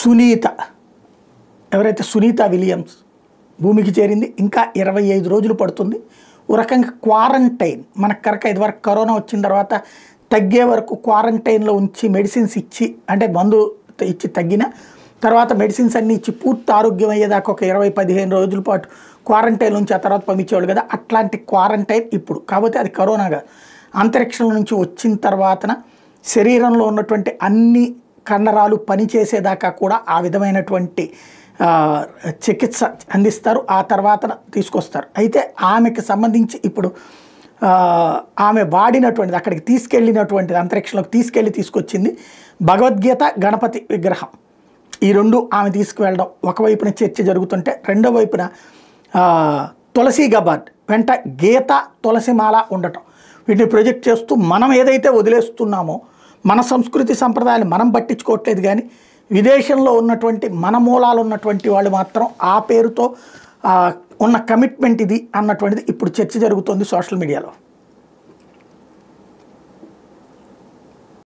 సునీత ఎవరైతే సునీత విలియమ్స్ భూమికి చేరింది. ఇంకా 25 రోజులు పడుతుంది. ఓ రకంగా క్వారంటైన్ మనకు కనుక ఇదివరకు కరోనా వచ్చిన తర్వాత తగ్గే వరకు క్వారంటైన్లో ఉంచి మెడిసిన్స్ ఇచ్చి అంటే మందు ఇచ్చి తగ్గిన తర్వాత మెడిసిన్స్ అన్నీ ఇచ్చి పూర్తి ఆరోగ్యం అయ్యేదాకా ఒక 20-15 రోజుల పాటు క్వారంటైన్ నుంచి ఆ తర్వాత పంపించేవాళ్ళు కదా, అట్లాంటి క్వారంటైన్ ఇప్పుడు. కాకపోతే అది కరోనాగా అంతరిక్షం నుంచి వచ్చిన తర్వాతన శరీరంలో ఉన్నటువంటి అన్ని కండరాలు పనిచేసేదాకా కూడా ఆ విధమైనటువంటి చికిత్స అందిస్తారు. ఆ తర్వాత తీసుకొస్తారు. అయితే ఆమెకు సంబంధించి ఇప్పుడు ఆమె వాడినటువంటిది అక్కడికి తీసుకెళ్ళినటువంటిది అంతరిక్షంలోకి తీసుకొచ్చింది భగవద్గీత గణపతి విగ్రహం. ఈ రెండు ఆమె తీసుకువెళ్ళడం ఒకవైపున చర్చ జరుగుతుంటే రెండో వైపున తులసి గబార్డ్ వెంట గీత తులసిమాల ఉండటం, వీటిని ప్రొజెక్ట్ చేస్తూ మనం ఏదైతే వదిలేస్తున్నామో మన సంస్కృతి సంప్రదాయాలు మనం పట్టించుకోవట్లేదు, కానీ విదేశంలో ఉన్నటువంటి మన మూలాలు ఉన్నటువంటి వాళ్ళు మాత్రం ఆ పేరుతో ఉన్న కమిట్మెంట్ ఇది అన్నటువంటిది ఇప్పుడు చర్చ జరుగుతుంది సోషల్ మీడియాలో.